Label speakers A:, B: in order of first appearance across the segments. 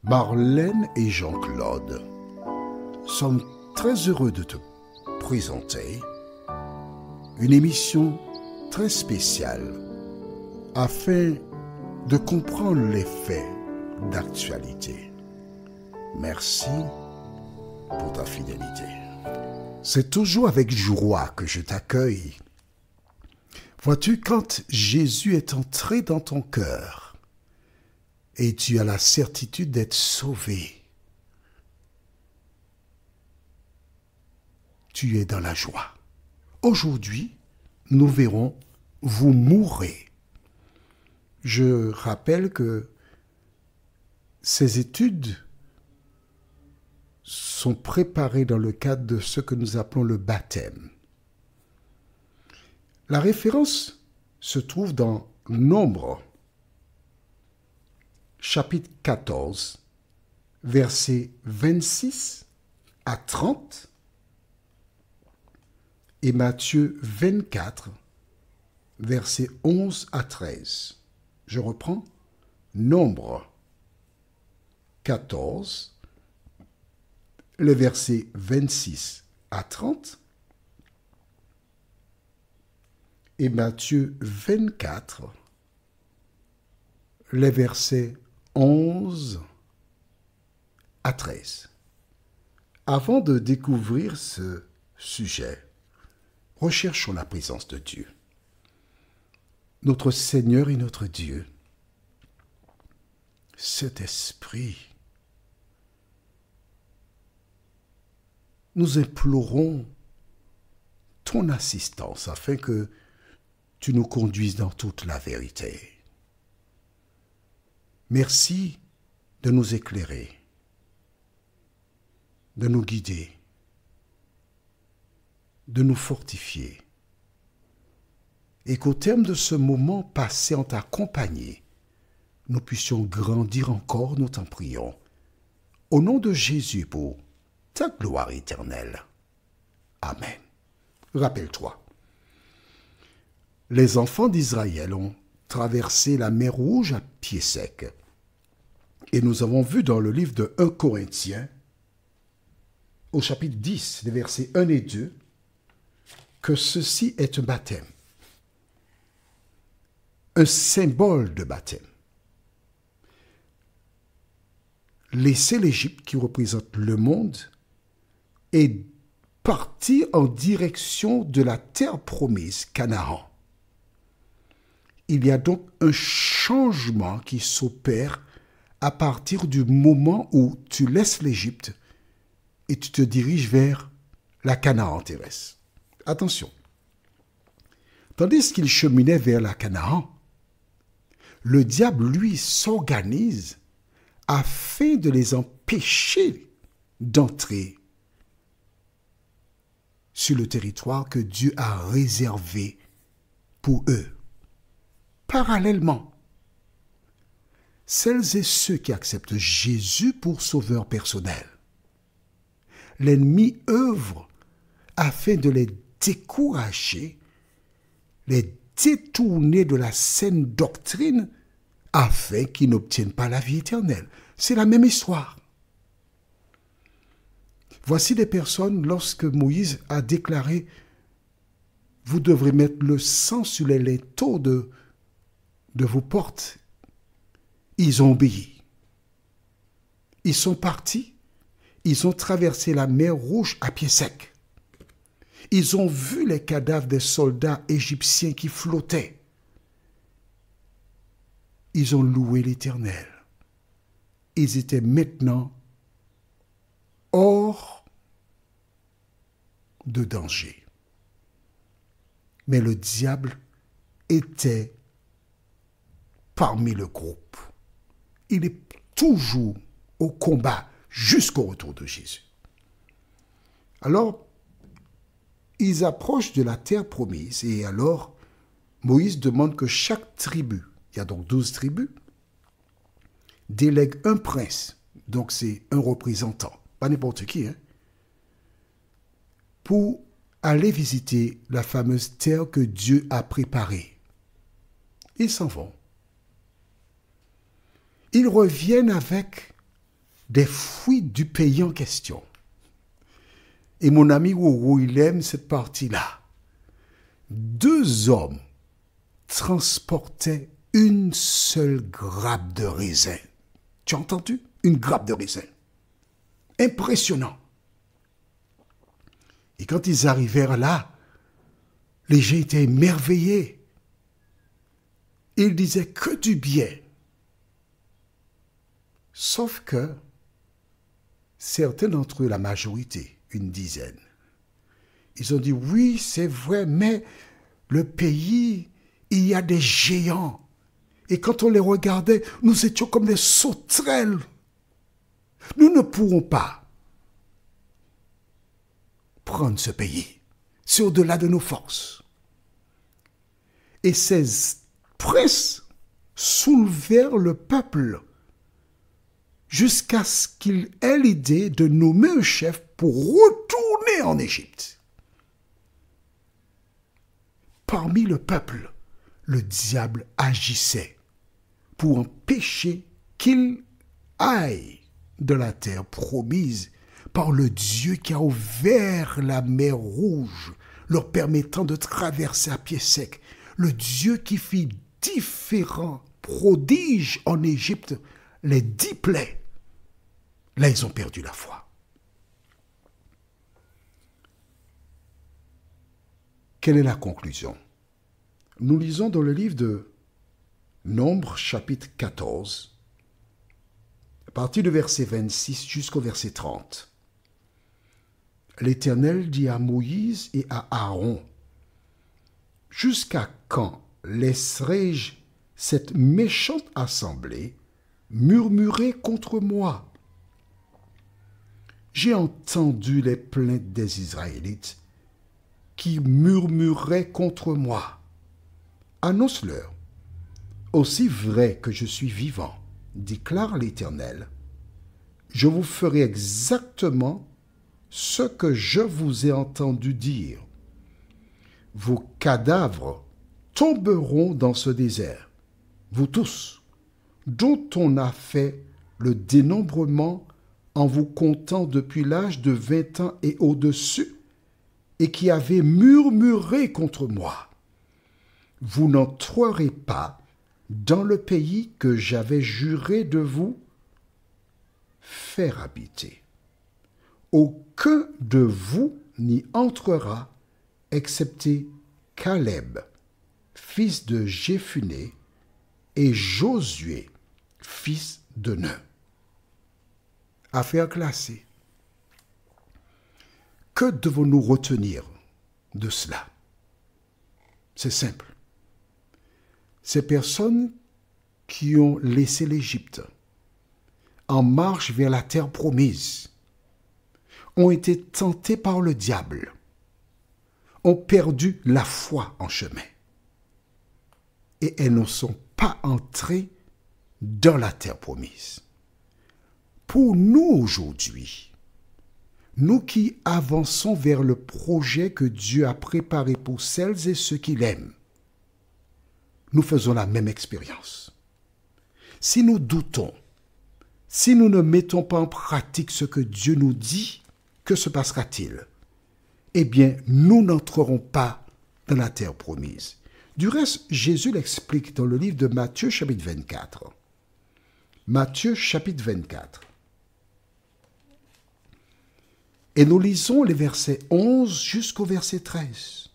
A: Marlène et Jean-Claude sommes très heureux de te présenter une émission très spéciale afin de comprendre les faits d'actualité. Merci pour ta fidélité. C'est toujours avec joie que je t'accueille. Vois-tu, quand Jésus est entré dans ton cœur, et tu as la certitude d'être sauvé, tu es dans la joie. Aujourd'hui, nous verrons « Vous mourrez ». Je rappelle que ces études sont préparées dans le cadre de ce que nous appelons le baptême. La référence se trouve dans Nombre, chapitre 14, versets 26 à 30, et Matthieu 24, versets 11 à 13. Je reprends. Nombre 14, les versets 26 à 30, et Matthieu 24, les versets 11 à 13. Avant de découvrir ce sujet, recherchons la présence de Dieu. Notre Seigneur et notre Dieu, cet esprit, nous implorons ton assistance afin que tu nous conduises dans toute la vérité. Merci de nous éclairer, de nous guider, de nous fortifier, et qu'au terme de ce moment passé en ta compagnie, nous puissions grandir encore, nous t'en prions, au nom de Jésus pour ta gloire éternelle. Amen. Rappelle-toi, les enfants d'Israël ont traversé la mer Rouge à pied sec. Et nous avons vu dans le livre de 1 Corinthiens, au chapitre 10, les versets 1 et 2, que ceci est un baptême, un symbole de baptême. Laisser l'Égypte, qui représente le monde, et partir en direction de la terre promise, Canaan. Il y a donc un changement qui s'opère à partir du moment où tu laisses l'Égypte et tu te diriges vers la Canaan terrestre. Attention. Tandis qu'il cheminait vers la Canaan, le diable, lui, s'organise afin de les empêcher d'entrer sur le territoire que Dieu a réservé pour eux. Parallèlement, celles et ceux qui acceptent Jésus pour sauveur personnel, l'ennemi œuvre afin de les décourager, les détourner de la saine doctrine afin qu'ils n'obtiennent pas la vie éternelle. C'est la même histoire. Voici des personnes, lorsque Moïse a déclaré « Vous devrez mettre le sang sur les linteaux de vos portes », ils ont obéi. Ils sont partis, ils ont traversé la mer Rouge à pied sec. Ils ont vu les cadavres des soldats égyptiens qui flottaient. Ils ont loué l'Éternel. Ils étaient maintenant hors de danger. Mais le diable était parmi le groupe. Il est toujours au combat jusqu'au retour de Jésus. Alors, ils approchent de la terre promise et alors Moïse demande que chaque tribu, il y a donc 12 tribus, délègue un prince, donc c'est un représentant, pas n'importe qui, pour aller visiter la fameuse terre que Dieu a préparée. Ils s'en vont. Ils reviennent avec des fruits du pays en question. Et mon ami Roro, il aime cette partie-là. 2 hommes transportaient une seule grappe de raisin. Tu as entendu? Une grappe de raisin. Impressionnant. Et quand ils arrivèrent là, les gens étaient émerveillés. Ils disaient que du bien. Sauf que certains d'entre eux, la majorité, une dizaine, ils ont dit oui, c'est vrai, mais le pays, il y a des géants. Et quand on les regardait, nous étions comme des sauterelles. Nous ne pourrons pas prendre ce pays. C'est au-delà de nos forces. Et ces princes soulevèrent le peuple jusqu'à ce qu'il ait l'idée de nommer un chef pour retourner en Égypte. Parmi le peuple, le diable agissait pour empêcher qu'il aille de la terre promise par le Dieu qui a ouvert la mer Rouge, leur permettant de traverser à pied sec. Le Dieu qui fit différents prodiges en Égypte, les 10 plaies. Là, ils ont perdu la foi. Quelle est la conclusion? Nous lisons dans le livre de Nombre, chapitre 14, à partir du verset 26 jusqu'au verset 30. L'Éternel dit à Moïse et à Aaron, « Jusqu'à quand laisserai-je cette méchante assemblée murmurer contre moi? J'ai entendu les plaintes des Israélites qui murmuraient contre moi. Annonce-leur, aussi vrai que je suis vivant, déclare l'Éternel, je vous ferai exactement ce que je vous ai entendu dire. Vos cadavres tomberont dans ce désert, vous tous, dont on a fait le dénombrement en vous comptant depuis l'âge de 20 ans et au-dessus, et qui avez murmuré contre moi. Vous n'entrerez pas dans le pays que j'avais juré de vous faire habiter. Aucun de vous n'y entrera, excepté Caleb, fils de Jéphuné, et Josué, fils de Nun. Affaire classée. Que devons-nous retenir de cela? C'est simple. Ces personnes qui ont laissé l'Égypte en marche vers la terre promise ont été tentées par le diable, ont perdu la foi en chemin et elles ne sont pas entrées dans la terre promise. Pour nous aujourd'hui, nous qui avançons vers le projet que Dieu a préparé pour celles et ceux qui l'aiment, nous faisons la même expérience. Si nous doutons, si nous ne mettons pas en pratique ce que Dieu nous dit, que se passera-t-il? Eh bien, nous n'entrerons pas dans la terre promise. Du reste, Jésus l'explique dans le livre de Matthieu, chapitre 24. Matthieu, chapitre 24. Et nous lisons les versets 11 jusqu'au verset 13.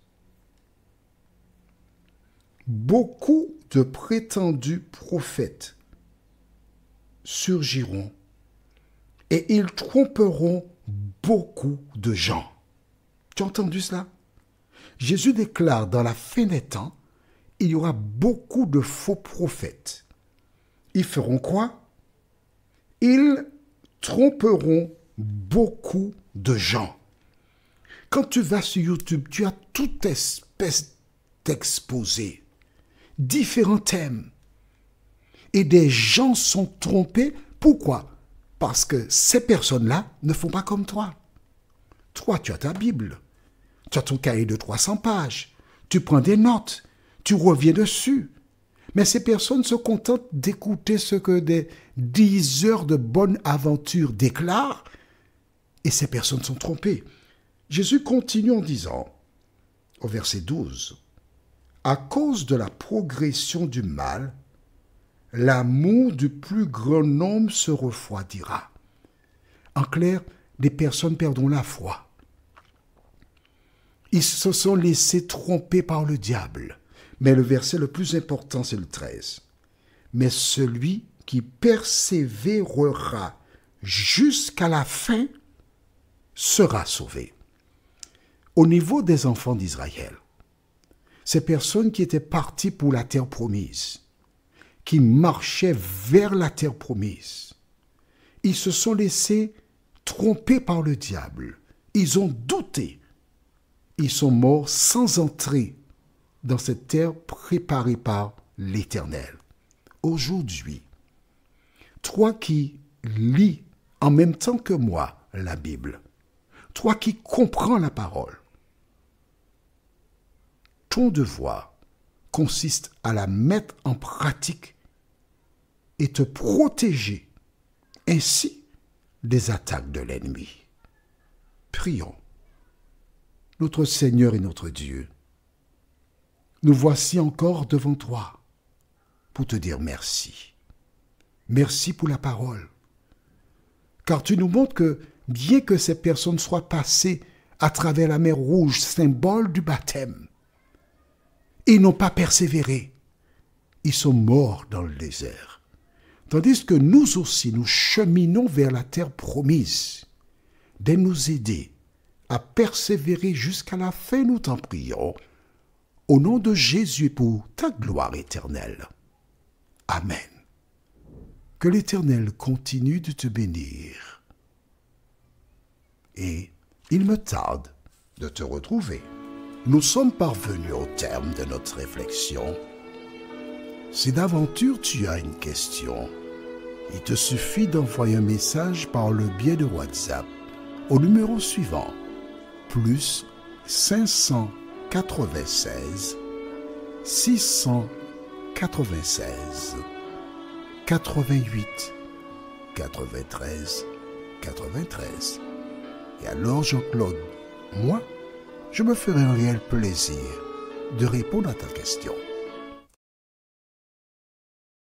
A: Beaucoup de prétendus prophètes surgiront et ils tromperont beaucoup de gens. Tu as entendu cela? Jésus déclare dans la fin des temps, il y aura beaucoup de faux prophètes. Ils feront quoi? Ils tromperont beaucoup de gens. Quand tu vas sur YouTube, tu as toute espèce d'exposés, différents thèmes. Et des gens sont trompés. Pourquoi? Parce que ces personnes-là ne font pas comme toi. Toi, tu as ta Bible. Tu as ton cahier de 300 pages. Tu prends des notes. Tu reviens dessus. Mais ces personnes se contentent d'écouter ce que des 10 heures de bonne aventure déclarent, et ces personnes sont trompées. Jésus continue en disant, au verset 12, « À cause de la progression du mal, l'amour du plus grand nombre se refroidira. » En clair, des personnes perdront la foi. Ils se sont laissés tromper par le diable. Mais le verset le plus important, c'est le 13. « Mais celui qui persévérera jusqu'à la fin sera sauvé. » Au niveau des enfants d'Israël, ces personnes qui étaient parties pour la terre promise, qui marchaient vers la terre promise, ils se sont laissés tromper par le diable. Ils ont douté. Ils sont morts sans entrer dans cette terre préparée par l'Éternel. Aujourd'hui, toi qui lis en même temps que moi la Bible, toi qui comprends la parole, ton devoir consiste à la mettre en pratique et te protéger ainsi des attaques de l'ennemi. Prions. Notre Seigneur et notre Dieu, nous voici encore devant toi pour te dire merci. Merci pour la parole. Car tu nous montres que bien que ces personnes soient passées à travers la mer Rouge, symbole du baptême, ils n'ont pas persévéré. Ils sont morts dans le désert. Tandis que nous aussi, nous cheminons vers la terre promise. De nous aider à persévérer jusqu'à la fin, nous t'en prions. Au nom de Jésus pour ta gloire éternelle. Amen. Que l'Éternel continue de te bénir. Et il me tarde de te retrouver. Nous sommes parvenus au terme de notre réflexion. Si d'aventure tu as une question, il te suffit d'envoyer un message par le biais de WhatsApp au numéro suivant, plus 596 696 88 93 93. Et alors Jean-Claude, moi, je me ferai un réel plaisir de répondre à ta question.